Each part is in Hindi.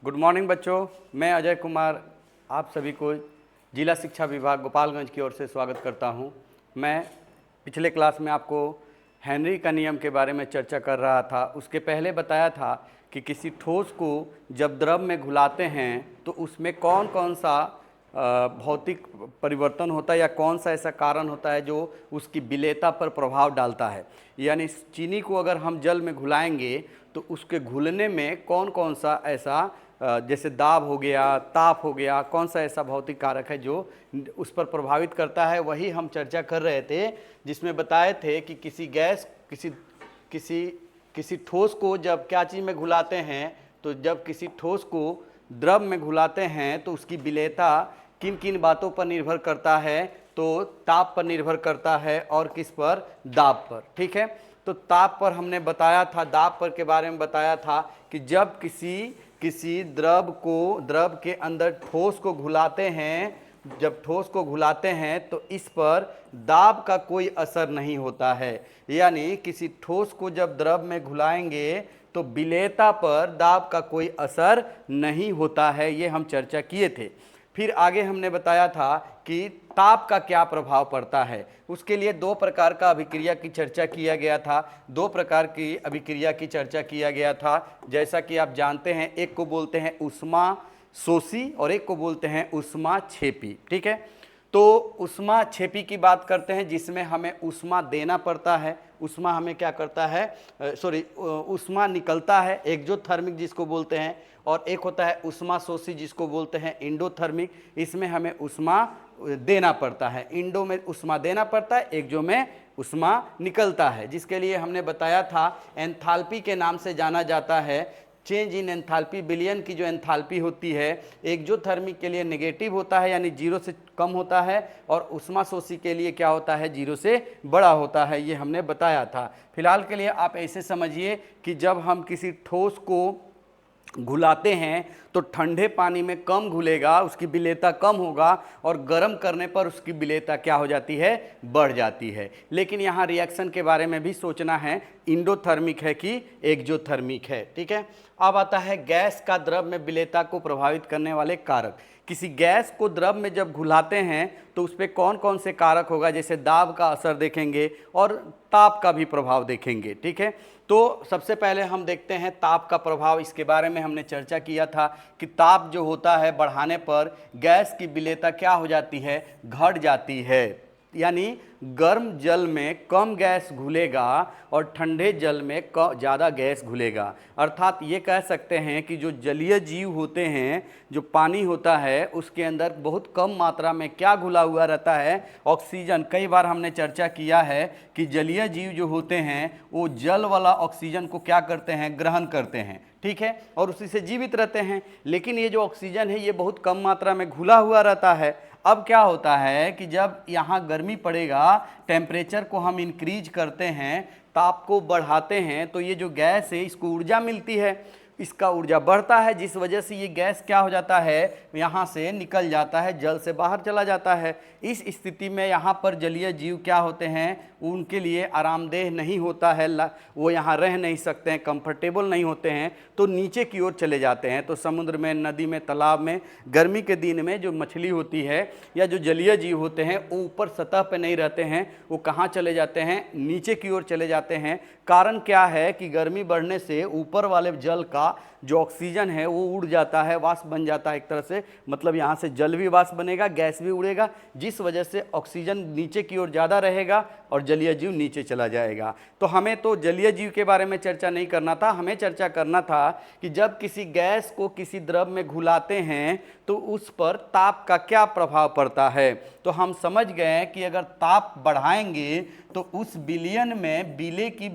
गुड मॉर्निंग बच्चों, मैं अजय कुमार आप सभी को जिला शिक्षा विभाग गोपालगंज की ओर से स्वागत करता हूं। मैं पिछले क्लास में आपको हेनरी का नियम के बारे में चर्चा कर रहा था। उसके पहले बताया था कि किसी ठोस को जब द्रव में घुलाते हैं तो उसमें कौन कौन सा भौतिक परिवर्तन होता है या कौन सा ऐसा कारण होता है जो उसकी विलेयता पर प्रभाव डालता है। यानी चीनी को अगर हम जल में घुलाएंगे तो उसके घुलने में कौन कौन सा ऐसा जैसे दाब हो गया, ताप हो गया, कौन सा ऐसा भौतिक कारक है जो उस पर प्रभावित करता है, वही हम चर्चा कर रहे थे। जिसमें बताए थे कि किसी गैस किसी ठोस को जब क्या चीज़ में घुलाते हैं, तो जब किसी ठोस को द्रव में घुलाते हैं तो उसकी विलेयता किन किन बातों पर निर्भर करता है। तो ताप पर निर्भर करता है और किस पर, दाब पर। ठीक है, तो ताप पर हमने बताया था, दाब पर के बारे में बताया था कि जब किसी द्रव के अंदर ठोस को घुलाते हैं, जब ठोस को घुलाते हैं तो इस पर दाब का कोई असर नहीं होता है। यानी किसी ठोस को जब द्रव में घुलाएंगे तो विलेयता पर दाब का कोई असर नहीं होता है, ये हम चर्चा किए थे। फिर आगे हमने बताया था कि ताप का क्या प्रभाव पड़ता है। उसके लिए दो प्रकार का अभिक्रिया की चर्चा किया गया था, दो प्रकार की अभिक्रिया की चर्चा किया गया था। जैसा कि आप जानते हैं, एक को बोलते हैं ऊष्मा शोषी और एक को बोलते हैं ऊष्मा छेपी। ठीक है, तो ऊष्मा छेपी की बात करते हैं जिसमें हमें ऊष्मा देना पड़ता है, ऊष्मा हमें क्या करता है, ऊष्मा निकलता है, एक्सोथर्मिक जिसको बोलते हैं, और एक होता है ऊष्मा शोषी जिसको बोलते हैं एंडोथर्मिक। इसमें हमें ऊष्मा देना पड़ता है, इंडो में ऊष्मा देना पड़ता है, एक्सो में ऊष्मा निकलता है, जिसके लिए हमने बताया था एंथैल्पी के नाम से जाना जाता है। चेंज इन एंथैल्पी, विलयन की जो एंथैल्पी होती है एक्सोथर्मिक के लिए नेगेटिव होता है, यानी 0 से कम होता है, और ऊष्मा शोषी के लिए क्या होता है, 0 से बड़ा होता है। ये हमने बताया था। फिलहाल के लिए आप ऐसे समझिए कि जब हम किसी ठोस को घुलाते हैं तो ठंडे पानी में कम घुलेगा, उसकी विलेयता कम होगा, और गर्म करने पर उसकी विलेयता क्या हो जाती है, बढ़ जाती है। लेकिन यहाँ रिएक्शन के बारे में भी सोचना है, इंडोथर्मिक है कि एक्सोथर्मिक है। ठीक है, अब आता है गैस का द्रव में विलेयता को प्रभावित करने वाले कारक। किसी गैस को द्रव में जब घुलाते हैं तो उस पर कौन कौन से कारक होगा, जैसे दाब का असर देखेंगे और ताप का भी प्रभाव देखेंगे। ठीक है, तो सबसे पहले हम देखते हैं ताप का प्रभाव। इसके बारे में हमने चर्चा किया था कि ताप जो होता है बढ़ाने पर गैस की विलेयता क्या हो जाती है, घट जाती है। यानी गर्म जल में कम गैस घुलेगा और ठंडे जल में ज़्यादा गैस घुलेगा। अर्थात ये कह सकते हैं कि जो जलीय जीव होते हैं, जो पानी होता है उसके अंदर बहुत कम मात्रा में क्या घुला हुआ रहता है, ऑक्सीजन। कई बार हमने चर्चा किया है कि जलीय जीव जो होते हैं वो जल वाला ऑक्सीजन को क्या करते हैं, ग्रहण करते हैं। ठीक है, और उसी से जीवित रहते हैं। लेकिन ये जो ऑक्सीजन है ये बहुत कम मात्रा में घुला हुआ रहता है। अब क्या होता है कि जब यहाँ गर्मी पड़ेगा, टेम्परेचर को हम इंक्रीज करते हैं, ताप को बढ़ाते हैं, तो ये जो गैस है इसको ऊर्जा मिलती है, इसका ऊर्जा बढ़ता है, जिस वजह से ये गैस क्या हो जाता है, यहाँ से निकल जाता है, जल से बाहर चला जाता है। इस स्थिति में यहाँ पर जलीय जीव क्या होते हैं, उनके लिए आरामदेह नहीं होता है, वो यहाँ रह नहीं सकते हैं, कंफर्टेबल नहीं होते हैं, तो नीचे की ओर चले जाते हैं। तो समुद्र में, नदी में, तालाब में गर्मी के दिन में जो मछली होती है या जो जलीय जीव होते हैं वो ऊपर सतह पे नहीं रहते हैं, वो कहाँ चले जाते हैं, नीचे की ओर चले जाते हैं। कारण क्या है कि गर्मी बढ़ने से ऊपर वाले जल का जो ऑक्सीजन है वो उड़ जाता है, वाष्प बन जाता है एक तरह से, मतलब यहाँ से जल भी वाष्प बनेगा, गैस भी उड़ेगा, जिस वजह से ऑक्सीजन नीचे की ओर ज़्यादा रहेगा और जलीय जीव नीचे चला जाएगा। तो हमें तो जलीय जीव के बारे में चर्चा नहीं करना था, हमें चर्चा करना था कि जब किसी गैस को किसी द्रव में घुलाते हैं तो उस पर ताप का क्या प्रभाव पड़ता है। तो हम समझ गए कि अगर ताप बढ़ाएंगे तो उस विलयन में विले की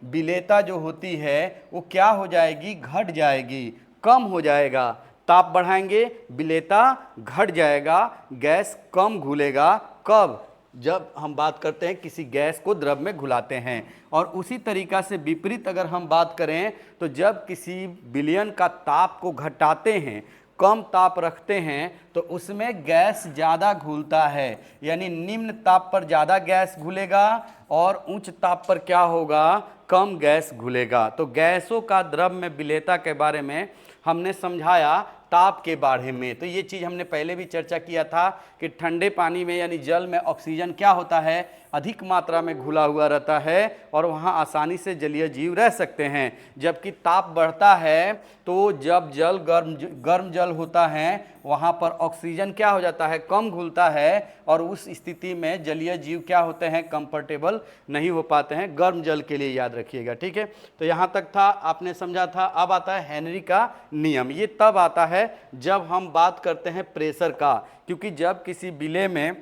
विलेयता जो होती है वो क्या हो जाएगी, घट जाएगी, कम हो जाएगा। ताप बढ़ाएंगे, विलेयता घट जाएगा, गैस कम घुलेगा। कब, जब हम बात करते हैं किसी गैस को द्रव में घुलाते हैं। और उसी तरीका से विपरीत अगर हम बात करें तो जब किसी विलयन का ताप को घटाते हैं, कम ताप रखते हैं तो उसमें गैस ज़्यादा घुलता है, यानी निम्न ताप पर ज़्यादा गैस घुलेगा और उच्च ताप पर क्या होगा, कम गैस घुलेगा। तो गैसों का द्रव में विलेयता के बारे में हमने समझाया ताप के बारे में। तो ये चीज़ हमने पहले भी चर्चा किया था कि ठंडे पानी में यानी जल में ऑक्सीजन क्या होता है, अधिक मात्रा में घुला हुआ रहता है और वहाँ आसानी से जलीय जीव रह सकते हैं। जबकि ताप बढ़ता है तो जब जल गर्म जल होता है वहाँ पर ऑक्सीजन क्या हो जाता है, कम घुलता है और उस स्थिति में जलीय जीव क्या होते हैं, कंफर्टेबल नहीं हो पाते हैं। गर्म जल के लिए याद रखिएगा, ठीक है। तो यहाँ तक था, आपने समझा था। अब आता है हेनरी का नियम। ये तब आता है जब हम बात करते हैं प्रेशर का, क्योंकि जब किसी बिले में,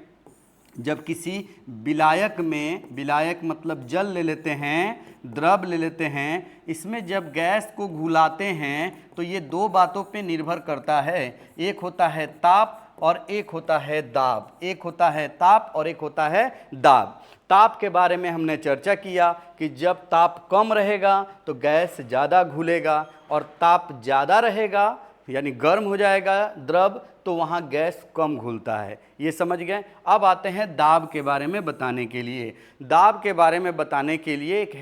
जब किसी विलायक में, विलायक मतलब जल ले लेते हैं, द्रव ले लेते हैं, इसमें जब गैस को घुलाते हैं तो ये दो बातों पे निर्भर करता है। एक होता है ताप और एक होता है दाब। एक होता है ताप और एक होता है दाब। ताप के बारे में हमने चर्चा किया कि जब ताप कम रहेगा तो गैस ज़्यादा घुलेगा और ताप ज़्यादा रहेगा यानी गर्म हो जाएगा द्रव तो वहाँ गैस कम घुलता है। ये समझ गए। अब आते हैं दाब के बारे में बताने के लिए। दाब के बारे में बताने के लिए एक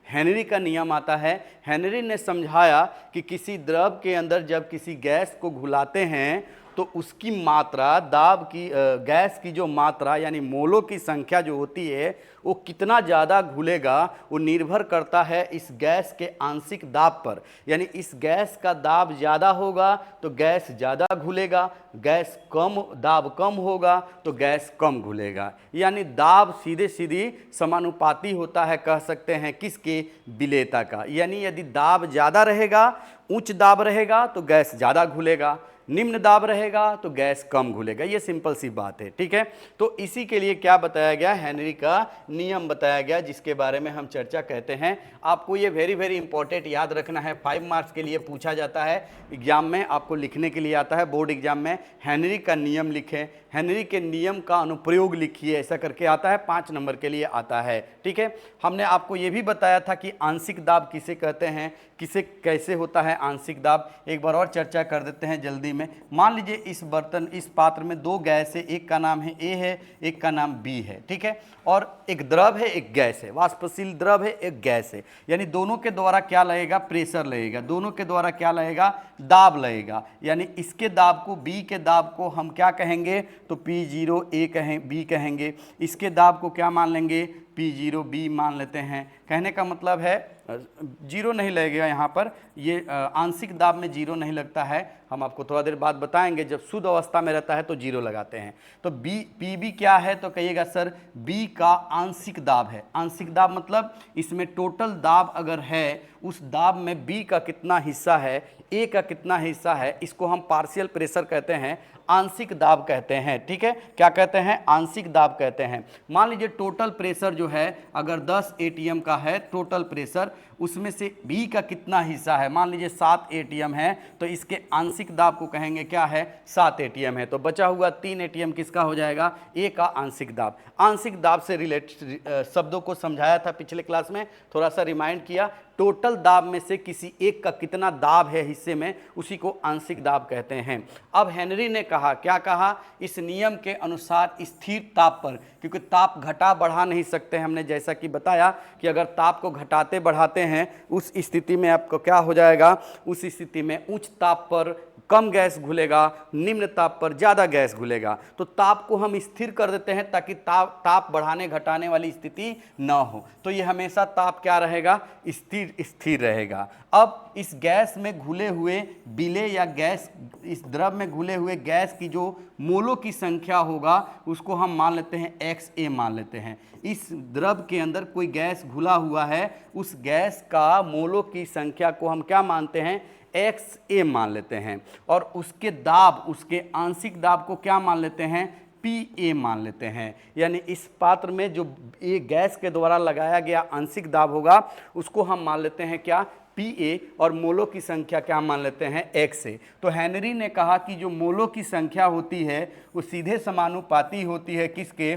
हेनरी का नियम आता है। हेनरी ने समझाया कि किसी द्रव के अंदर जब किसी गैस को घुलाते हैं तो उसकी मात्रा, दाब की, गैस की जो मात्रा यानी मोलों की संख्या जो होती है वो कितना ज़्यादा घुलेगा वो निर्भर करता है इस गैस के आंशिक दाब पर। यानी इस गैस का दाब ज़्यादा होगा तो गैस ज़्यादा घुलेगा, गैस कम, दाब कम होगा तो गैस कम घुलेगा। यानी दाब सीधे सीधी समानुपाती होता है, कह सकते हैं किसके, विलेयता का। यानी यदि दाब ज़्यादा रहेगा, उच्च दाब रहेगा तो गैस ज़्यादा घुलेगा, निम्न दाब रहेगा तो गैस कम घुलेगा। ये सिंपल सी बात है, ठीक है। तो इसी के लिए क्या बताया गया, हेनरी का नियम बताया गया, जिसके बारे में हम चर्चा कहते हैं। आपको ये वेरी वेरी इंपॉर्टेंट याद रखना है, 5 मार्क्स के लिए पूछा जाता है एग्जाम में, आपको लिखने के लिए आता है बोर्ड एग्जाम में। हेनरी का नियम लिखें, हेनरी के नियम का अनुप्रयोग लिखिए, ऐसा करके आता है, 5 नंबर के लिए आता है, ठीक है। हमने आपको ये भी बताया था कि आंशिक दाब किसे कहते हैं, किसे कैसे होता है आंशिक दाब। एक बार और चर्चा कर देते हैं जल्दी में। मान लीजिए इस बर्तन, इस पात्र में दो गैस है, एक का नाम है ए है, एक का नाम बी है, ठीक है। और एक द्रव है, एक गैस है, वाष्पशील द्रव है, एक गैस है। यानी दोनों के द्वारा क्या लगेगा, प्रेशर लगेगा, दोनों के द्वारा क्या लगेगा, दाब लगेगा। यानी इसके दाब को, बी के दाब को हम क्या कहेंगे, तो P0 ए कहें, बी कहेंगे। इसके दाब को क्या मान लेंगे, P0 बी मान लेते हैं। कहने का मतलब है जीरो नहीं लगेगा यहाँ पर, ये आंशिक दाब में जीरो नहीं लगता है। हम आपको थोड़ा देर बाद बताएंगे, जब शुद्ध अवस्था में रहता है तो जीरो लगाते हैं। तो Pb क्या है, तो कहिएगा सर B का आंशिक दाब है। आंशिक दाब मतलब इसमें टोटल दाब अगर है, उस दाब में B का कितना हिस्सा है, A का कितना हिस्सा है, इसको हम पार्शियल प्रेशर कहते हैं, आंशिक दाब कहते हैं, ठीक है। क्या कहते हैं, आंशिक दाब कहते हैं। मान लीजिए टोटल प्रेशर जो है अगर 10 ATM का है टोटल प्रेशर, उसमें से B का कितना हिस्सा है, मान लीजिए 7 ATM है, तो इसके आंशिक दाब को कहेंगे क्या है, 7 ATM है। तो बचा हुआ 3 ATM किसका हो जाएगा, A का आंशिक दाब। आंशिक दाब से रिलेटेड शब्दों को समझाया था पिछले क्लास में, थोड़ा सा रिमाइंड किया। टोटल दाब में से किसी एक का कितना दाब है हिस्से में, उसी को आंशिक दाब कहते हैं। अब हेनरी ने कहा, क्या कहा, इस नियम के अनुसार स्थिर ताप पर, क्योंकि ताप घटा बढ़ा नहीं सकते, हमने जैसा कि बताया कि अगर ताप को घटाते बढ़ाते हैं उस स्थिति में आपको क्या हो जाएगा, उस स्थिति में उच्च ताप पर कम गैस घुलेगा, निम्न ताप पर ज़्यादा गैस घुलेगा। तो ताप को हम स्थिर कर देते हैं ताकि ताप बढ़ाने घटाने वाली स्थिति न हो। तो ये हमेशा ताप क्या रहेगा, स्थिर रहेगा। अब इस गैस में घुले हुए बिले या गैस, इस द्रव में घुले हुए गैस की जो मोलों की संख्या होगा उसको हम मान लेते हैं XA मान लेते हैं। इस द्रव के अंदर कोई गैस घुला हुआ है, उस गैस का मोलों की संख्या को हम क्या मानते हैं, XA मान लेते हैं। और उसके दाब, उसके आंशिक दाब को क्या मान लेते हैं, PA मान लेते हैं। यानी इस पात्र में जो ये गैस के द्वारा लगाया गया आंशिक दाब होगा उसको हम मान लेते हैं क्या, PA, और मोलों की संख्या क्या मान लेते हैं, XA। तो हेनरी ने कहा कि जो मोलों की संख्या होती है वो सीधे समानुपाती होती है किसके,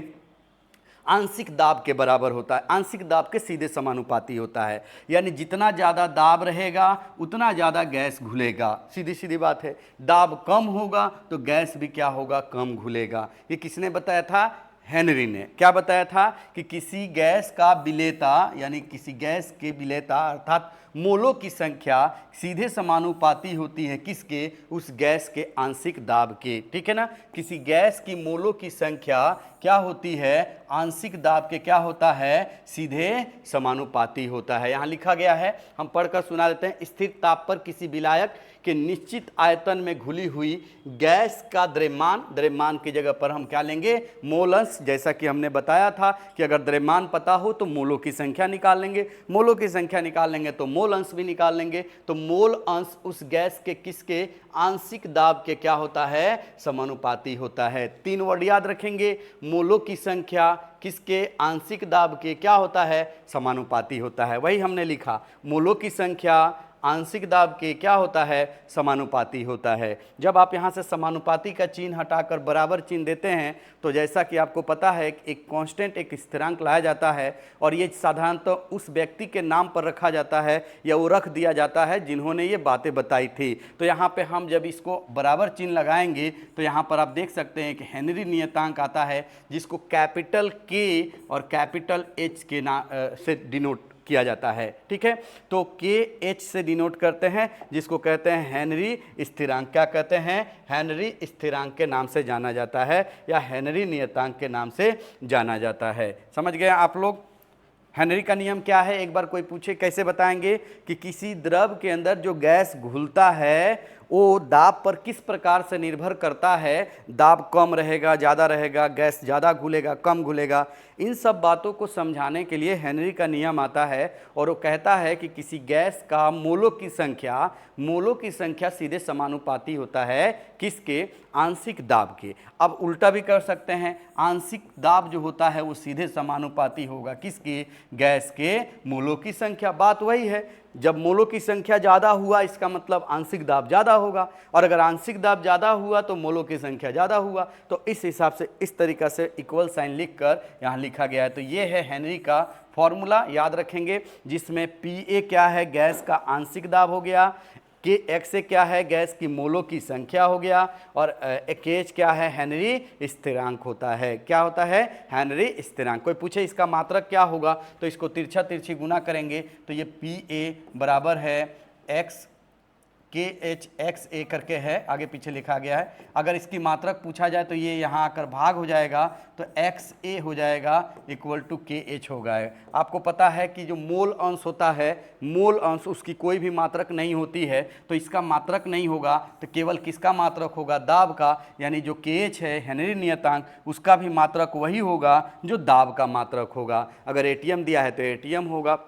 आंशिक दाब के बराबर होता है, आंशिक दाब के सीधे समानुपाती होता है। यानी जितना ज़्यादा दाब रहेगा उतना ज़्यादा गैस घुलेगा, सीधी सीधी बात है। दाब कम होगा तो गैस भी क्या होगा, कम घुलेगा। ये किसने बताया था, हेनरी ने। क्या बताया था कि किसी गैस का विलेयता यानी किसी गैस के विलेयता अर्थात मोलों की संख्या सीधे समानुपाती होती है किसके, उस गैस के आंशिक दाब के। ठीक है ना, किसी गैस की मोलों की संख्या क्या होती है, आंशिक दाब के क्या होता है, सीधे समानुपाती होता है। यहाँ लिखा गया है, हम पढ़कर सुना देते हैं। स्थिर ताप पर किसी विलायक के निश्चित आयतन में घुली हुई गैस का द्रव्यमान, द्रव्यमान की जगह पर हम क्या लेंगे, मोल अंश। जैसा कि हमने बताया था कि अगर द्रव्यमान पता हो तो मोलों की संख्या निकाल लेंगे, मोलों की संख्या निकाल लेंगे तो मोल अंश भी निकाल लेंगे। तो मोल अंश उस गैस के किसके, आंशिक दाब के क्या होता है, समानुपाती होता है। 3 वर्ड याद रखेंगे, मोलों की संख्या किसके, आंशिक दाब के क्या होता है, समानुपाती होता है। वही हमने लिखा, मोलों की संख्या आंशिक दाब के क्या होता है, समानुपाती होता है। जब आप यहाँ से समानुपाती का चिन्ह हटाकर बराबर चिन्ह देते हैं तो जैसा कि आपको पता है एक कांस्टेंट, एक स्थिरांक लाया जाता है और ये साधारणतः उस व्यक्ति के नाम पर रखा जाता है या वो रख दिया जाता है जिन्होंने ये बातें बताई थी। तो यहाँ पे हम जब इसको बराबर चिन्ह लगाएंगे तो यहाँ पर आप देख सकते हैं कि हेनरी नियतांक आता है जिसको कैपिटल के और कैपिटल एच के नाम से डिनोट किया जाता है। ठीक है, तो के एच से डिनोट करते हैं जिसको कहते हैं हेनरी स्थिरांक। क्या कहते हैं, हेनरी स्थिरांक के नाम से जाना जाता है या हेनरी नियतांक के नाम से जाना जाता है। समझ गए आप लोग। हेनरी का नियम क्या है, एक बार कोई पूछे कैसे बताएंगे कि किसी द्रव के अंदर जो गैस घुलता है वो दाब पर किस प्रकार से निर्भर करता है, दाब कम रहेगा, ज़्यादा रहेगा, गैस ज़्यादा घुलेगा, कम घुलेगा। इन सब बातों को समझाने के लिए हेनरी का नियम आता है और वो कहता है कि किसी गैस का मोलों की संख्या सीधे समानुपाती होता है किसके, आंशिक दाब के। अब उल्टा भी कर सकते हैं, आंशिक दाब जो होता है वो सीधे समानुपाती होगा किसके, गैस के मोलों की संख्या। बात वही है, जब मोलों की संख्या ज़्यादा हुआ इसका मतलब आंशिक दाब ज़्यादा होगा और अगर आंशिक दाब ज़्यादा हुआ तो मोलों की संख्या ज़्यादा हुआ। तो इस हिसाब से इस तरीक़ा से इक्वल साइन लिखकर यहाँ लिखा गया है। तो ये है हेनरी का फॉर्मूला, याद रखेंगे, जिसमें पी क्या है, गैस का आंशिक दाब हो गया, के एक्स क्या है, गैस की मोलों की संख्या हो गया और के एच क्या है, हेनरी स्थिरांक होता है। क्या होता है, हेनरी स्थिरांक। कोई पूछे इसका मात्रक क्या होगा तो इसको तिरछा तिरछी गुना करेंगे तो ये पी ए बराबर है एक्स के एच एक्स ए करके है, आगे पीछे लिखा गया है। अगर इसकी मात्रक पूछा जाए तो ये यहाँ आकर भाग हो जाएगा तो एक्स ए हो जाएगा इक्वल टू के एच होगा। आपको पता है कि जो मोल अंश होता है, मोल अंश उसकी कोई भी मात्रक नहीं होती है, तो इसका मात्रक नहीं होगा तो केवल किसका मात्रक होगा, दाब का। यानी जो के एच है हेनरी नियतांक, उसका भी मात्रक वही होगा जो दाब का मात्रक होगा। अगर एटीएम दिया है तो एटीएम होगा।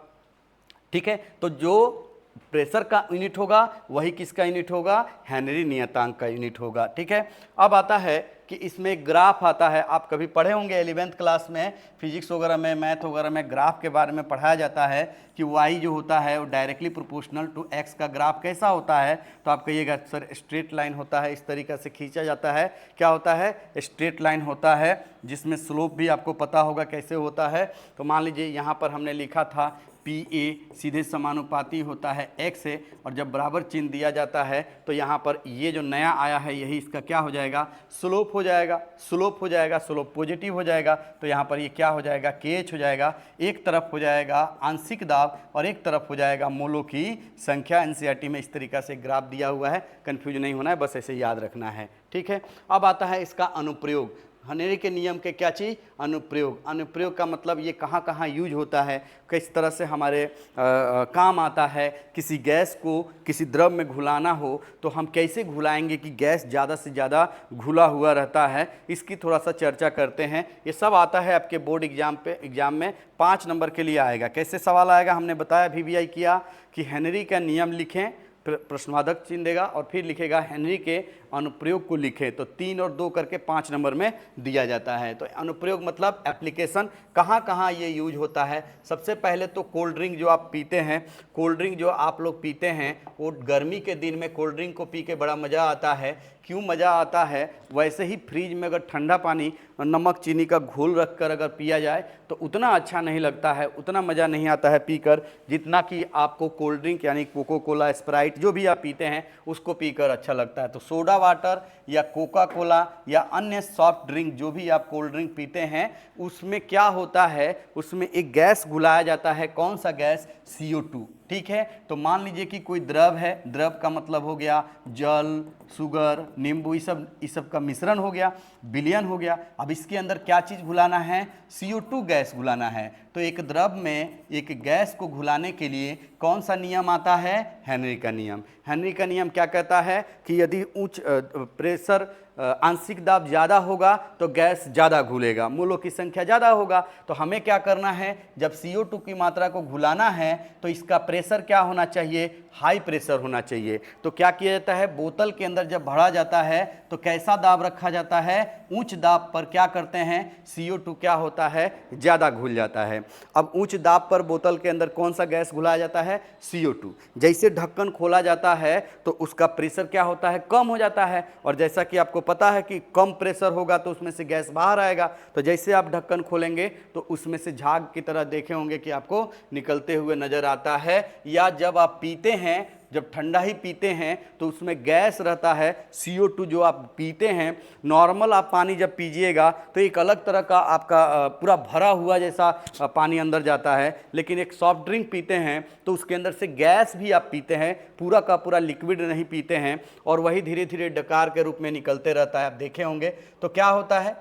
ठीक है, तो जो प्रेशर का यूनिट होगा वही किसका यूनिट होगा, हेनरी नियतांक का यूनिट होगा। ठीक है, अब आता है कि इसमें ग्राफ आता है। आप कभी पढ़े होंगे 11th क्लास में, फिजिक्स वगैरह में, मैथ वगैरह में ग्राफ के बारे में पढ़ाया जाता है कि y जो होता है वो डायरेक्टली प्रोपोर्शनल टू x का ग्राफ कैसा होता है। तो आप कहिएगा सर स्ट्रेट लाइन होता है, इस तरीक़ा से खींचा जाता है। क्या होता है, स्ट्रेट लाइन होता है जिसमें स्लोप भी आपको पता होगा कैसे होता है। तो मान लीजिए यहाँ पर हमने लिखा था पी ए सीधे समानुपाती होता है x से और जब बराबर चिन्ह दिया जाता है तो यहाँ पर ये जो नया आया है यही इसका क्या हो जाएगा, स्लोप हो जाएगा। स्लोप हो जाएगा, स्लोप पॉजिटिव हो जाएगा तो यहाँ पर ये क्या हो जाएगा, के एच हो जाएगा। एक तरफ हो जाएगा आंशिक दाब और एक तरफ हो जाएगा मोलों की संख्या। एनसीईआरटी में इस तरीक़ा से ग्राफ दिया हुआ है, कन्फ्यूज नहीं होना है, बस ऐसे याद रखना है। ठीक है, अब आता है इसका अनुप्रयोग। हेनरी के नियम के क्या चीज़, अनुप्रयोग। अनुप्रयोग का मतलब ये कहाँ कहाँ यूज होता है, किस तरह से हमारे काम आता है। किसी गैस को किसी द्रव में घुलाना हो तो हम कैसे घुलाएंगे कि गैस ज़्यादा से ज़्यादा घुला हुआ रहता है, इसकी थोड़ा सा चर्चा करते हैं। ये सब आता है आपके बोर्ड एग्जाम में 5 नंबर के लिए आएगा। कैसे सवाल आएगा, हमने बताया VVI किया कि हेनरी का नियम लिखें, प्रश्नवाचक चिन्ह देगा और फिर लिखेगा हेनरी के अनुप्रयोग को लिखें तो 3 और 2 करके 5 नंबर में दिया जाता है। तो अनुप्रयोग मतलब एप्लीकेशन, कहाँ कहाँ ये यूज होता है। सबसे पहले तो कोल्ड ड्रिंक जो आप पीते हैं, कोल्ड ड्रिंक जो आप लोग पीते हैं, वो गर्मी के दिन में कोल्ड ड्रिंक को पी के बड़ा मज़ा आता है। क्यों मज़ा आता है? वैसे ही फ्रिज में अगर ठंडा पानी और नमक चीनी का घोल रख कर अगर पिया जाए तो उतना अच्छा नहीं लगता है, उतना मज़ा नहीं आता है पीकर, जितना कि आपको कोल्ड ड्रिंक यानी कोको कोला, स्प्राइट जो भी आप पीते हैं उसको पीकर अच्छा लगता है। तो सोडा वाटर या कोका कोला या अन्य सॉफ्ट ड्रिंक जो भी आप कोल्ड ड्रिंक पीते हैं, उसमें क्या होता है, उसमें एक गैस घुलाया जाता है। कौन सा गैस? CO2। ठीक है, तो मान लीजिए कि कोई द्रव है, द्रव का मतलब हो गया जल, शुगर, नींबू, इस सब का मिश्रण हो गया, विलयन हो गया। अब इसके अंदर क्या चीज़ घुलाना है? CO2 गैस घुलाना है। तो एक द्रव में एक गैस को घुलाने के लिए कौन सा नियम आता है? हेनरी का नियम। हेनरी का नियम क्या कहता है कि यदि उच्च प्रेशर, आंशिक दाब ज़्यादा होगा तो गैस ज़्यादा घुलेगा, मोलों की संख्या ज़्यादा होगा। तो हमें क्या करना है, जब CO2 की मात्रा को घुलाना है तो इसका प्रेशर क्या होना चाहिए? हाई प्रेशर होना चाहिए। तो क्या किया जाता है, बोतल के अंदर जब भरा जाता है तो कैसा दाब रखा जाता है? उच्च दाब पर क्या करते हैं, CO2 क्या होता है? ज़्यादा घुल जाता है। अब उच्च दाब पर बोतल के अंदर कौन सा गैस घुलाया जाता है? CO2। जैसे ढक्कन खोला जाता है तो उसका प्रेशर क्या होता है? कम हो जाता है। और जैसा कि आपको पता है कि कम प्रेशर होगा तो उसमें से गैस बाहर आएगा। तो जैसे आप ढक्कन खोलेंगे तो उसमें से झाग की तरह देखे होंगे कि आपको निकलते हुए नजर आता है। या जब आप पीते हैं, जब ठंडा ही पीते हैं तो उसमें गैस रहता है CO2 जो आप पीते हैं। नॉर्मल आप पानी जब पीजिएगा तो एक अलग तरह का आपका पूरा भरा हुआ जैसा पानी अंदर जाता है, लेकिन एक सॉफ्ट ड्रिंक पीते हैं तो उसके अंदर से गैस भी आप पीते हैं, पूरा का पूरा लिक्विड नहीं पीते हैं, और वही धीरे धीरे डकार के रूप में निकलते रहता है। आप देखे होंगे। तो क्या होता है,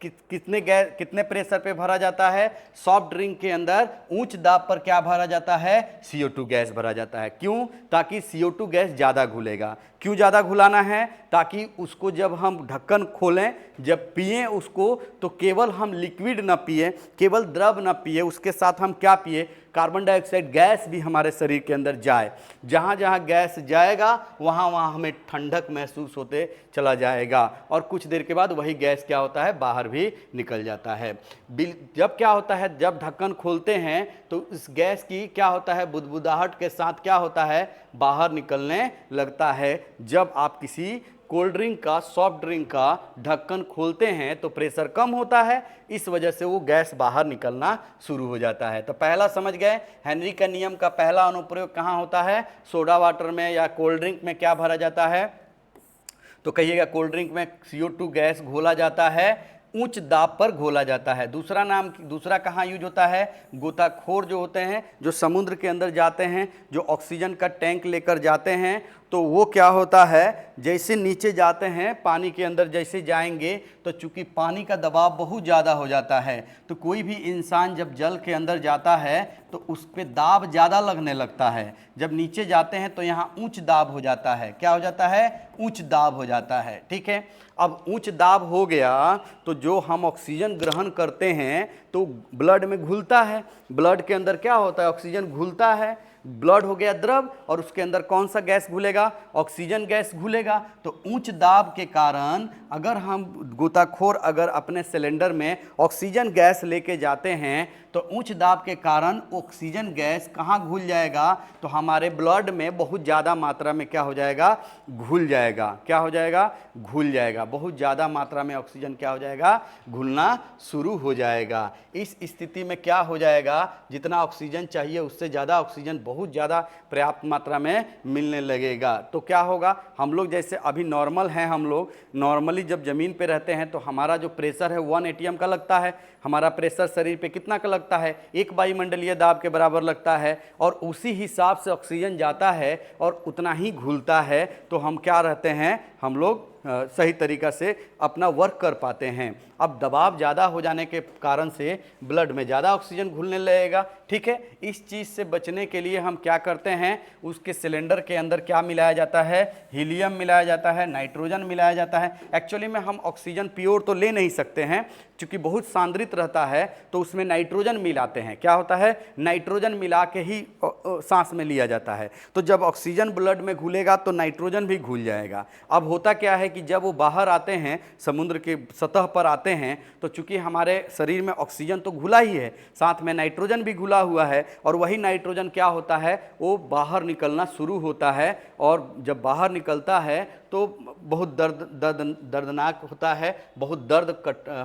कितने प्रेशर पे भरा जाता है? सॉफ्ट ड्रिंक के अंदर उच्च दाब पर क्या भरा जाता है? CO2 गैस भरा जाता है। क्यों? ताकि CO2 गैस ज़्यादा घुलेगा। क्यों ज़्यादा घुलाना है? ताकि उसको जब हम ढक्कन खोलें, जब पिएं उसको, तो केवल हम लिक्विड ना पिए, केवल द्रव ना पिए, उसके साथ हम क्या पिए? कार्बन डाइऑक्साइड गैस भी हमारे शरीर के अंदर जाए। जहाँ जहाँ गैस जाएगा वहाँ वहाँ हमें ठंडक महसूस होते चला जाएगा, और कुछ देर के बाद वही गैस क्या होता है? बाहर भी निकल जाता है। जब क्या होता है, जब ढक्कन खोलते हैं तो इस गैस की क्या होता है? बुदबुदाहट के साथ क्या होता है? बाहर निकलने लगता है। जब आप किसी कोल्ड ड्रिंक का, सॉफ्ट ड्रिंक का ढक्कन खोलते हैं तो प्रेशर कम होता है, इस वजह से वो गैस बाहर निकलना शुरू हो जाता है। तो पहला समझ गए, हेनरी का नियम का पहला अनुप्रयोग कहाँ होता है? सोडा वाटर में या कोल्ड ड्रिंक में क्या भरा जाता है? तो कहिएगा, कोल्ड ड्रिंक में CO2 गैस घोला जाता है, उच्च दाब पर घोला जाता है। दूसरा कहाँ यूज होता है? गोताखोर जो होते हैं, जो समुद्र के अंदर जाते हैं, जो ऑक्सीजन का टैंक लेकर जाते हैं, तो वो क्या होता है, जैसे नीचे जाते हैं पानी के अंदर, जैसे जाएंगे तो चूंकि पानी का दबाव बहुत ज़्यादा हो जाता है, तो कोई भी इंसान जब जल के अंदर जाता है तो उस पर दाब ज़्यादा लगने लगता है। जब नीचे जाते हैं तो यहाँ उच्च दाब हो जाता है। क्या हो जाता है? उच्च दाब हो जाता है। ठीक है, अब उच्च दाब हो गया तो जो हम ऑक्सीजन ग्रहण करते हैं तो ब्लड में घुलता है। ब्लड के अंदर क्या होता है? ऑक्सीजन घुलता है। ब्लड हो गया द्रव, और उसके अंदर कौन सा गैस घुलेगा? ऑक्सीजन गैस घुलेगा। तो उच्च दाब के कारण अगर हम गोताखोर अगर अपने सिलेंडर में ऑक्सीजन गैस लेके जाते हैं तो उच्च दाब के कारण ऑक्सीजन गैस कहाँ घुल जाएगा? तो हमारे ब्लड में बहुत ज़्यादा मात्रा में क्या हो जाएगा? घुल जाएगा। क्या हो जाएगा? घुल जाएगा। बहुत ज़्यादा मात्रा में ऑक्सीजन क्या हो जाएगा? घुलना शुरू हो जाएगा। इस स्थिति में क्या हो जाएगा? जितना ऑक्सीजन चाहिए उससे ज़्यादा ऑक्सीजन बहुत ज़्यादा पर्याप्त मात्रा में मिलने लगेगा। तो क्या होगा? हम लोग जैसे अभी नॉर्मल हैं, हम लोग नॉर्मली जब ज़मीन पे रहते हैं तो हमारा जो प्रेशर है 1 ATM का लगता है। हमारा प्रेशर शरीर पे कितना का लगता है? 1 वायुमंडलीय दाब के बराबर लगता है, और उसी हिसाब से ऑक्सीजन जाता है और उतना ही घुलता है। तो हम क्या रहते हैं? हम लोग सही तरीक़ा से अपना वर्क कर पाते हैं। अब दबाव ज़्यादा हो जाने के कारण से ब्लड में ज़्यादा ऑक्सीजन घुलने लगेगा, ठीक है। इस चीज़ से बचने के लिए हम क्या करते हैं, उसके सिलेंडर के अंदर क्या मिलाया जाता है, हीलियम मिलाया जाता है, नाइट्रोजन मिलाया जाता है। एक्चुअली में हम ऑक्सीजन प्योर तो ले नहीं सकते हैं, क्योंकि बहुत सांद्रित रहता है, तो उसमें नाइट्रोजन मिलाते हैं। क्या होता है, नाइट्रोजन मिला के ही सांस में लिया जाता है। तो जब ऑक्सीजन ब्लड में घुलेगा तो नाइट्रोजन भी घुल जाएगा। अब होता क्या है कि जब वो बाहर आते हैं, समुद्र के सतह पर आते हैं, तो चूंकि हमारे शरीर में ऑक्सीजन तो घुला ही है, साथ में नाइट्रोजन भी घुला हुआ है, और वही नाइट्रोजन क्या होता है, वो बाहर निकलना शुरू होता है। और जब बाहर निकलता है तो बहुत दर्दनाक होता है, बहुत दर्द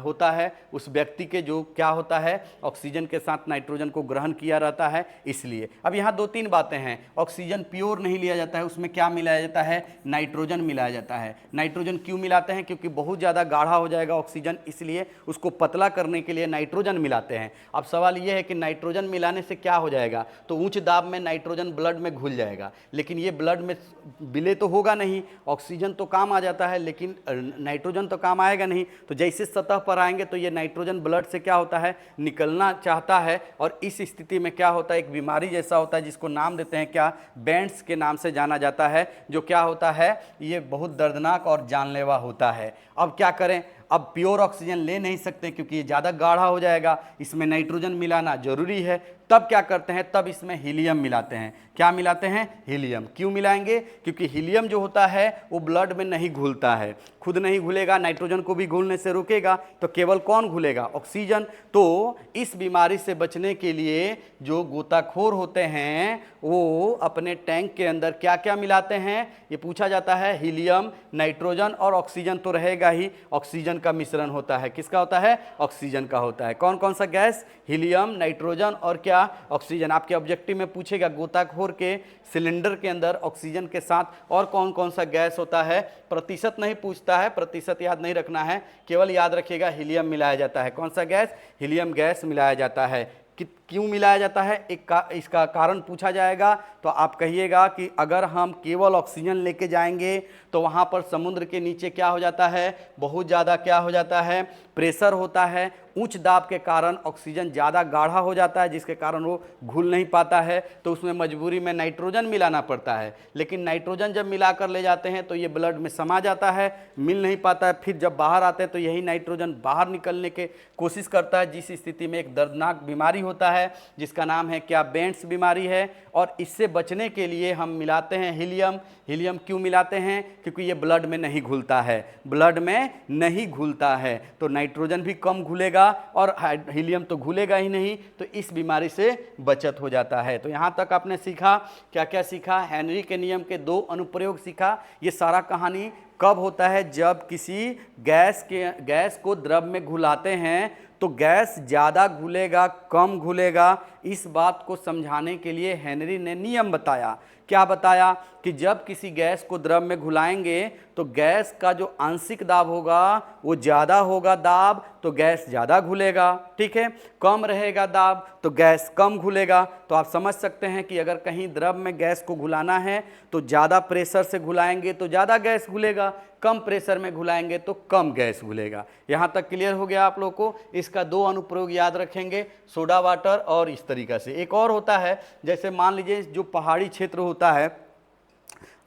होता है उस व्यक्ति के, जो क्या होता है, ऑक्सीजन के साथ नाइट्रोजन को ग्रहण किया रहता है। इसलिए अब यहाँ दो तीन बातें हैं। ऑक्सीजन प्योर नहीं लिया जाता है, उसमें क्या मिलाया जाता है, नाइट्रोजन मिलाया जाता है। नाइट्रोजन क्यों मिलाते हैं, क्योंकि बहुत ज़्यादा गाढ़ा हो जाएगा ऑक्सीजन, इसलिए उसको पतला करने के लिए नाइट्रोजन मिलाते हैं। अब सवाल यह है कि नाइट्रोजन मिलाने से क्या हो जाएगा, तो उच्च दाब में नाइट्रोजन ब्लड में घुल जाएगा, लेकिन ये ब्लड में विलय तो होगा नहीं। ऑक्सीजन तो काम आ जाता है, लेकिन नाइट्रोजन तो काम आएगा नहीं। तो जैसे सतह पर आएंगे तो ये नाइट्रोजन ब्लड से क्या होता है, निकलना चाहता है, और इस स्थिति में क्या होता है, एक बीमारी जैसा होता है, जिसको नाम देते हैं क्या, बैंड्स के नाम से जाना जाता है, जो क्या होता है, ये बहुत दर्दनाक और जानलेवा होता है। अब क्या करें, अब प्योर ऑक्सीजन ले नहीं सकते, क्योंकि ये ज़्यादा गाढ़ा हो जाएगा, इसमें नाइट्रोजन मिलाना जरूरी है। तब क्या करते हैं, तब इसमें हीलियम मिलाते हैं। क्या मिलाते हैं, हीलियम। क्यों मिलाएंगे, क्योंकि हीलियम जो होता है वो ब्लड में नहीं घुलता है, खुद नहीं घुलेगा, नाइट्रोजन को भी घुलने से रोकेगा, तो केवल कौन घुलेगा, ऑक्सीजन। तो इस बीमारी से बचने के लिए जो गोताखोर होते हैं वो अपने टैंक के अंदर क्या क्या मिलाते हैं, ये पूछा जाता है। हीलियम, नाइट्रोजन और ऑक्सीजन तो रहेगा ही। ऑक्सीजन का मिश्रण होता है, किसका होता है, ऑक्सीजन का होता है। कौन कौन सा गैस, हीलियम, नाइट्रोजन और क्या, ऑक्सीजन। आपके ऑब्जेक्टिव में पूछेगा गोताखोर के सिलेंडर के अंदर ऑक्सीजन के साथ और कौन कौन सा गैस होता है। प्रतिशत नहीं पूछता है, प्रतिशत याद नहीं रखना है, केवल याद रखिएगा हीलियम मिलाया जाता है। कौन सा गैस, हीलियम गैस मिलाया जाता है। क्यों मिलाया जाता है, इसका कारण पूछा जाएगा, तो आप कहिएगा कि अगर हम केवल ऑक्सीजन लेके जाएंगे तो वहाँ पर समुद्र के नीचे क्या हो जाता है, बहुत ज़्यादा क्या हो जाता है, प्रेशर होता है। उच्च दाब के कारण ऑक्सीजन ज़्यादा गाढ़ा हो जाता है, जिसके कारण वो घुल नहीं पाता है, तो उसमें मजबूरी में नाइट्रोजन मिलाना पड़ता है। लेकिन नाइट्रोजन जब मिला कर ले जाते हैं तो ये ब्लड में समा जाता है, मिल नहीं पाता है। फिर जब बाहर आते हैं तो यही नाइट्रोजन बाहर निकलने की कोशिश करता है, जिस स्थिति में एक दर्दनाक बीमारी होता है जिसका नाम है क्या, बेंट्स बीमारी है। और इससे बचने के लिए हम मिलाते हैं हीलियम। हीलियम क्यों मिलाते हैं, क्योंकि ये ब्लड में नहीं घुलता है, ब्लड में नहीं घुलता है, तो नाइट्रोजन भी कम घुलेगा और हीलियम तो घुलेगा ही नहीं, तो इस बीमारी से बचत हो जाता है। तो यहाँ तक आपने सीखा, क्या क्या सीखा, हेनरी के नियम के 2 अनुप्रयोग सीखा। ये सारा कहानी कब होता है, जब किसी गैस को द्रव में घुलाते हैं तो गैस ज़्यादा घुलेगा कम घुलेगा, इस बात को समझाने के लिए हेनरी ने नियम बताया। क्या बताया कि जब किसी गैस को द्रव में घुलाएंगे तो गैस का जो आंशिक दाब होगा वो ज़्यादा होगा दाब, तो गैस ज़्यादा घुलेगा, ठीक है। कम रहेगा दाब तो गैस कम घुलेगा। तो आप समझ सकते हैं कि अगर कहीं द्रव में गैस को घुलाना है तो ज़्यादा प्रेशर से घुलाएंगे तो ज़्यादा गैस घुलेगा, कम प्रेशर में घुलाएंगे तो कम गैस घुलेगा। यहाँ तक क्लियर हो गया आप लोग को। इसका 2 अनुप्रयोग याद रखेंगे, सोडा वाटर और इस तरीक़ा से। एक और होता है, जैसे मान लीजिए जो पहाड़ी क्षेत्र होता है,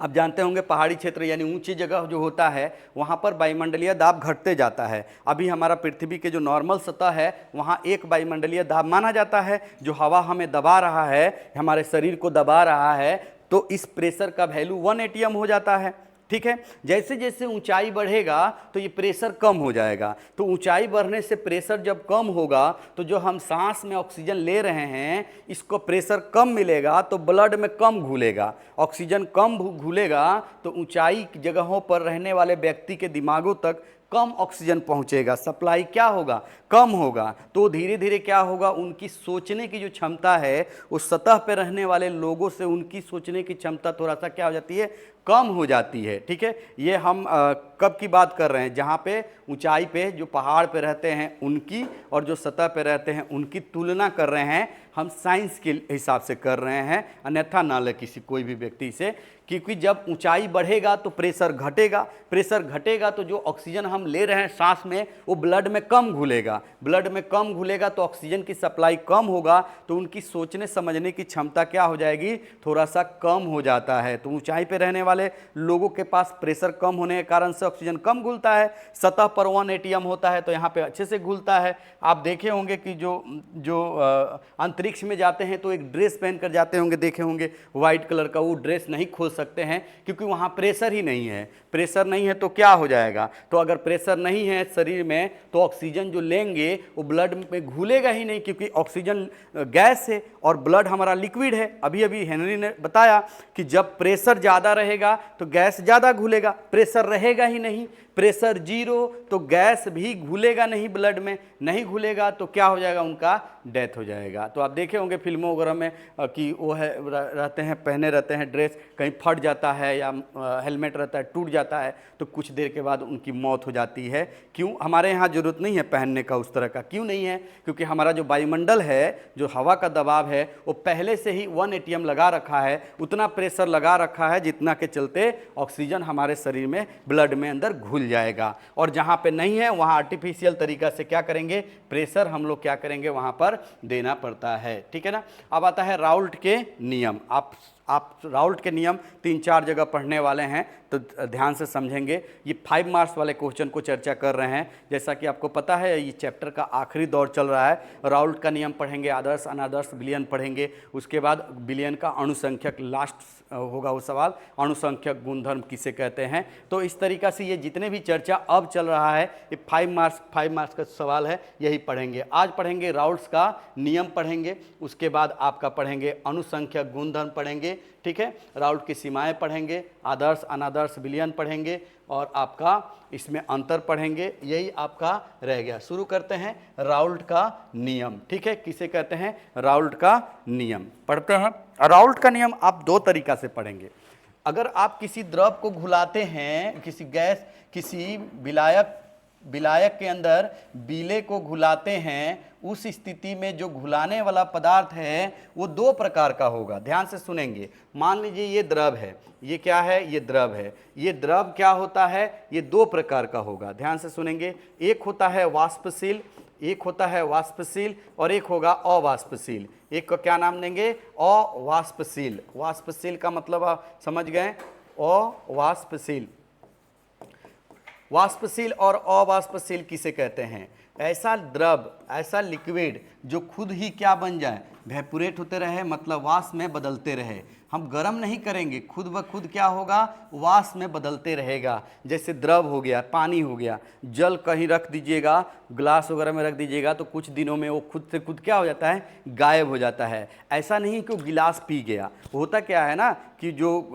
आप जानते होंगे पहाड़ी क्षेत्र यानी ऊंची जगह जो होता है वहाँ पर वायुमंडलीय दाब घटते जाता है। अभी हमारा पृथ्वी के जो नॉर्मल सतह है वहाँ एक वायुमंडलीय दाब माना जाता है, जो हवा हमें दबा रहा है, हमारे शरीर को दबा रहा है, तो इस प्रेशर का वैल्यू 1 एटीएम हो जाता है, ठीक है। जैसे जैसे ऊंचाई बढ़ेगा तो ये प्रेशर कम हो जाएगा। तो ऊंचाई बढ़ने से प्रेशर जब कम होगा तो जो हम सांस में ऑक्सीजन ले रहे हैं इसको प्रेशर कम मिलेगा तो ब्लड में कम घुलेगा। ऑक्सीजन कम घुलेगा तो ऊंचाई जगहों पर रहने वाले व्यक्ति के दिमागों तक कम ऑक्सीजन पहुंचेगा, सप्लाई क्या होगा, कम होगा। तो धीरे धीरे क्या होगा, उनकी सोचने की जो क्षमता है उस सतह पर रहने वाले लोगों से उनकी सोचने की क्षमता थोड़ा सा क्या हो जाती है, कम हो जाती है, ठीक है। ये हम कब की बात कर रहे हैं? जहाँ पे ऊंचाई पे जो पहाड़ पे रहते हैं उनकी और जो सतह पे रहते हैं उनकी तुलना कर रहे हैं, हम साइंस के हिसाब से कर रहे हैं, अन्यथा ना ले किसी कोई भी व्यक्ति से। क्योंकि जब ऊंचाई बढ़ेगा तो प्रेशर घटेगा, प्रेशर घटेगा तो जो ऑक्सीजन हम ले रहे हैं सांस में वो ब्लड में कम घुलेगा, ब्लड में कम घुलेगा तो ऑक्सीजन की सप्लाई कम होगा, तो उनकी सोचने समझने की क्षमता क्या हो जाएगी, थोड़ा सा कम हो जाता है। तो ऊंचाई पे रहने वाले लोगों के पास प्रेशर कम होने के कारण से ऑक्सीजन कम घुलता है। सतह पर 1 ATM होता है तो यहाँ पे अच्छे से घुलता है। आप देखे होंगे कि जो अंतरिक्ष में जाते हैं तो एक ड्रेस पहन कर जाते होंगे, देखे होंगे व्हाइट कलर का, वो ड्रेस नहीं खोल सकते हैं क्योंकि वहाँ प्रेशर ही नहीं है। प्रेशर नहीं है तो क्या हो जाएगा, तो अगर प्रेशर नहीं है शरीर में तो ऑक्सीजन जो लेंगे वो ब्लड में घुलेगा ही नहीं, क्योंकि ऑक्सीजन गैस है और ब्लड हमारा लिक्विड है। अभी अभी हेनरी ने बताया कि जब प्रेशर ज़्यादा रहेगा तो गैस ज़्यादा घुलेगा, प्रेशर रहेगा ही नहीं, प्रेशर 0 तो गैस भी घुलेगा नहीं, ब्लड में नहीं घुलेगा तो क्या हो जाएगा, उनका डेथ हो जाएगा। तो आप देखे होंगे फिल्मों वगैरह में कि वो है रहते हैं, पहने रहते हैं ड्रेस, कहीं फट जाता है या हेलमेट रहता है टूट जाता है तो कुछ देर के बाद उनकी मौत हो जाती है। क्यों? हमारे यहाँ ज़रूरत नहीं है पहनने का उस तरह का। क्यों नहीं है? क्योंकि हमारा जो वायुमंडल है, जो हवा का दबाव है, वो पहले से ही 1 ATM लगा रखा है, उतना प्रेशर लगा रखा है जितना के चलते ऑक्सीजन हमारे शरीर में ब्लड में अंदर घुल जाएगा। और जहाँ पे नहीं है वहाँ आर्टिफिशियल तरीका से क्या करेंगे, प्रेशर हम लोग क्या करेंगे वहाँ पर देना पड़ता है। ठीक है ना। अब आता है राउल्ट के नियम। आप राउल्ट के नियम 3-4 जगह पढ़ने वाले हैं तो ध्यान से समझेंगे। ये 5 मार्क्स वाले क्वेश्चन को चर्चा कर रहे हैं। जैसा कि आपको पता है ये चैप्टर का आखिरी दौर चल रहा है। राउल्ट का नियम पढ़ेंगे, आदर्श अनादर्श विलयन पढ़ेंगे, उसके बाद विलयन का अणुसंख्यक लास्ट होगा वो सवाल, अणुसंख्यक गुणधर्म किसे कहते हैं। तो इस तरीक़ा से ये जितने भी चर्चा अब चल रहा है ये 5 मार्क्स का सवाल है, यही पढ़ेंगे। आज पढ़ेंगे राउल्ट्स का नियम पढ़ेंगे, उसके बाद आपका पढ़ेंगे अणुसंख्यक गुणधर्म पढ़ेंगे, ठीक है, राउल्ट की सीमाएं पढ़ेंगे, आदर्श अनादर्श विलयन पढ़ेंगे और आपका इसमें अंतर पढ़ेंगे। यही आपका रह गया। शुरू करते हैं राउल्ट का नियम। ठीक है, किसे कहते हैं, राउल्ट का नियम पढ़ते हैं। राउल्ट का नियम आप 2 तरीका से पढ़ेंगे। अगर आप किसी द्रव को घुलाते हैं, किसी गैस, किसी विलायक के अंदर बीले को घुलाते हैं, उस स्थिति में जो घुलाने वाला पदार्थ है वो 2 प्रकार का होगा। ध्यान से सुनेंगे। मान लीजिए ये द्रव है, ये क्या है, ये द्रव है। ये द्रव क्या होता है, ये 2 प्रकार का होगा। ध्यान से सुनेंगे। एक होता है वाष्पशील, एक होता है वाष्पशील और एक होगा अवाष्पशील। एक को क्या नाम देंगे, अवाष्पशील। वाष्पशील का मतलब आप समझ गए, अवाष्पशील। वाष्पशील और अवाष्पशील किसे कहते हैं, ऐसा द्रव, ऐसा लिक्विड जो खुद ही क्या बन जाए, वेपोरेट होते रहे, मतलब वाष्प में बदलते रहे। हम गर्म नहीं करेंगे, खुद ब खुद क्या होगा, वाष्प में बदलते रहेगा। जैसे द्रव हो गया, पानी हो गया, जल कहीं रख दीजिएगा, ग्लास वगैरह में रख दीजिएगा तो कुछ दिनों में वो खुद से खुद क्या हो जाता है, गायब हो जाता है। ऐसा नहीं कि वो गिलास पी गया। होता क्या है ना कि जो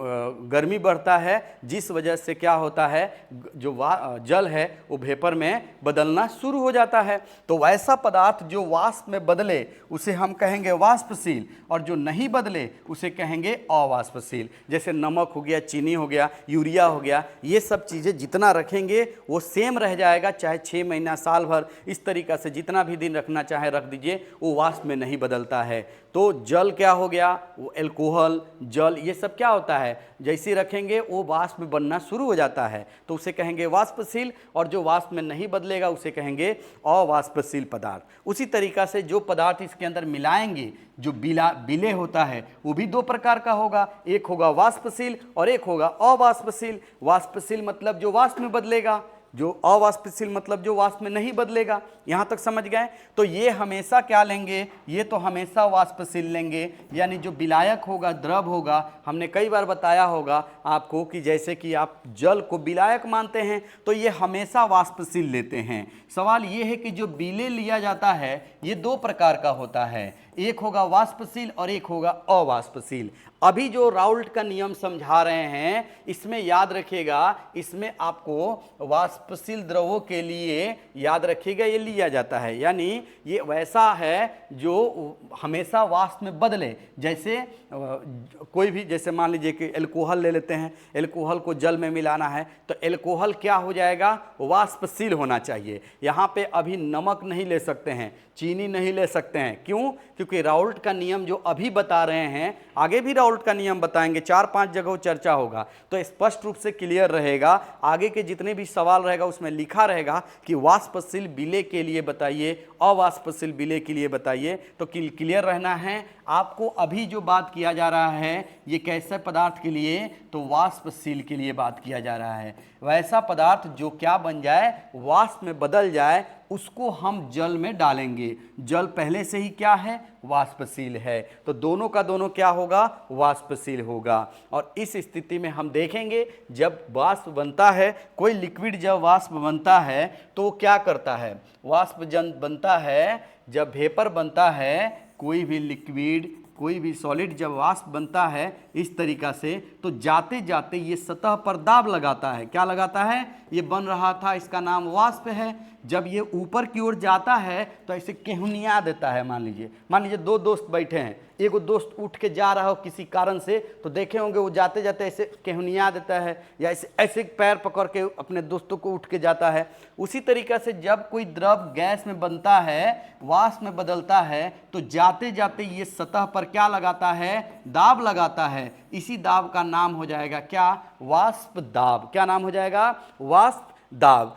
गर्मी बढ़ता है जिस वजह से क्या होता है, जो जल है वो वेपर में बदलना शुरू हो जाता है। तो वैसा पदार्थ जो वाष्प में बदले उसे हम कहेंगे वाष्पशील, और जो नहीं बदले उसे कहेंगे अवाष्पशील। जैसे नमक हो गया, चीनी हो गया, यूरिया हो गया, ये सब चीज़ें जितना रखेंगे वो सेम रह जाएगा, चाहे 6 महीना, साल भर, इस तरीक़ा से जितना भी दिन रखना चाहे रख दीजिए, वो वाष्प में नहीं बदलता है। तो जल क्या हो गया, वो एल्कोहल, जल, ये सब क्या होता है, जैसे रखेंगे वो वाष्प में बनना शुरू हो जाता है, तो उसे कहेंगे वाष्पशील, और जो वाष्प में नहीं बदलेगा उसे कहेंगे अवाष्पशील पदार्थ। उसी तरीक़ा से जो पदार्थ इसके अंदर मिलाएंगे, जो विलय होता है वो भी 2 प्रकार का होगा। एक होगा वाष्पशील और एक होगा अवाष्पशील। वाष्पशील मतलब जो वाष्प में बदलेगा, जो अवाष्पशील मतलब जो वाष्प में नहीं बदलेगा। यहाँ तक समझ गए। तो ये हमेशा क्या लेंगे, ये तो हमेशा वाष्पशील लेंगे, यानी जो विलायक होगा, द्रव होगा। हमने कई बार बताया होगा आपको कि जैसे कि आप जल को विलायक मानते हैं तो ये हमेशा वाष्पशील लेते हैं। सवाल ये है कि जो विलय लिया जाता है ये 2 प्रकार का होता है। एक होगा वाष्पशील और एक होगा अवाष्पशील। अभी जो राउल्ट का नियम समझा रहे हैं इसमें याद रखिएगा, इसमें आपको वाष्पशील द्रवों के लिए याद रखिएगा ये लिया जाता है, यानी ये वैसा है जो हमेशा वाष्प में बदले। जैसे कोई भी, जैसे मान लीजिए कि एल्कोहल ले लेते हैं, एल्कोहल को जल में मिलाना है तो एल्कोहल क्या हो जाएगा, वाष्पशील होना चाहिए। यहाँ पे अभी नमक नहीं ले सकते हैं, चीनी नहीं ले सकते हैं, क्यों? क्योंकि राउल्ट का नियम जो अभी बता रहे हैं, आगे भी राउल्ट का नियम बताएंगे, 4-5 जगह चर्चा होगा तो स्पष्ट रूप से क्लियर रहेगा। आगे के जितने भी सवाल रहेगा उसमें लिखा रहेगा कि वाष्पशील विलेय के लिए बताइए, अवाष्पशील विलेय के लिए बताइए। तो क्लियर रहना है आपको। अभी जो बात किया जा रहा है ये कैसे पदार्थ के लिए, तो वाष्पशील के लिए बात किया जा रहा है। वैसा पदार्थ जो क्या बन जाए, वाष्प में बदल जाए, उसको हम जल में डालेंगे। जल पहले से ही क्या है, वाष्पशील है, तो दोनों का दोनों क्या होगा, वाष्पशील होगा। और इस स्थिति में हम देखेंगे जब वाष्प बनता है, कोई लिक्विड जब वाष्प बनता है तो वो क्या करता है, वाष्प जब बनता है, जब वेपर बनता है, कोई भी लिक्विड, कोई भी सॉलिड जब वाष्प बनता है इस तरीका से, तो जाते जाते ये सतह पर दाब लगाता है। क्या लगाता है, ये बन रहा था, इसका नाम वाष्प है। जब ये ऊपर की ओर जाता है तो ऐसे केहुनिया देता है। मान लीजिए दो दोस्त बैठे हैं, एगो दोस्त उठ के जा रहा हो किसी कारण से, तो देखे होंगे वो जाते जाते ऐसे केहुनिया देता है, या ऐसे ऐसे पैर पकड़ के अपने दोस्तों को उठ के जाता है। उसी तरीका से जब कोई द्रव गैस में बनता है, वाष्प में बदलता है, तो जाते जाते ये सतह पर क्या लगाता है, दाब लगाता है। इसी दाब का नाम हो जाएगा क्या, वाष्प दाब। क्या नाम हो जाएगा, वाष्प दाब।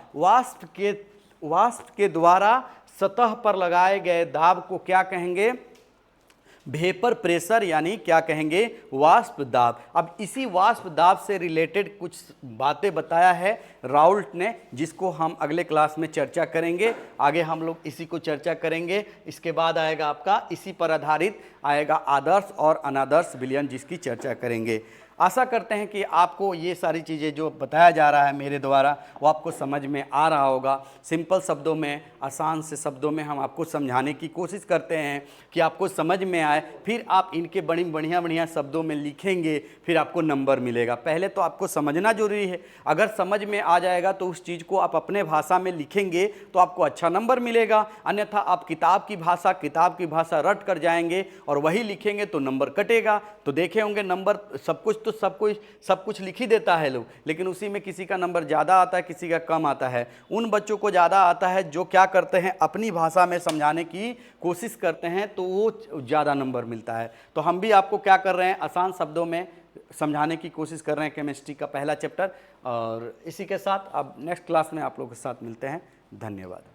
वाष्प के द्वारा सतह पर लगाए गए दाब को क्या कहेंगे, वेपर प्रेशर, यानी क्या कहेंगे, वाष्प दाब। अब इसी वाष्प दाब से रिलेटेड कुछ बातें बताया है राउल्ट ने, जिसको हम अगले क्लास में चर्चा करेंगे। आगे हम लोग इसी को चर्चा करेंगे। इसके बाद आएगा आपका, इसी पर आधारित आएगा आदर्श और अनादर्श विलयन, जिसकी चर्चा करेंगे। आशा करते हैं कि आपको ये सारी चीज़ें जो बताया जा रहा है मेरे द्वारा वो आपको समझ में आ रहा होगा। सिंपल शब्दों में, आसान से शब्दों में हम आपको समझाने की कोशिश करते हैं कि आपको समझ में आए। फिर आप इनके बड़ी बढ़िया शब्दों में लिखेंगे, फिर आपको नंबर मिलेगा। पहले तो आपको समझना जरूरी है। अगर समझ में आ जाएगा तो उस चीज़ को आप अपने भाषा में लिखेंगे तो आपको अच्छा नंबर मिलेगा। अन्यथा आप किताब की भाषा रट कर जाएंगे और वही लिखेंगे तो नंबर कटेगा। तो देखे होंगे नंबर सब कुछ लिख ही देता है लोग, लेकिन उसी में किसी का नंबर ज़्यादा आता है, किसी का कम आता है। उन बच्चों को ज़्यादा आता है जो क्या करते हैं, अपनी भाषा में समझाने की कोशिश करते हैं, तो वो ज़्यादा नंबर मिलता है। तो हम भी आपको क्या कर रहे हैं, आसान शब्दों में समझाने की कोशिश कर रहे हैं केमिस्ट्री का पहला चैप्टर। और इसी के साथ अब नेक्स्ट क्लास में आप लोगों के साथ मिलते हैं। धन्यवाद।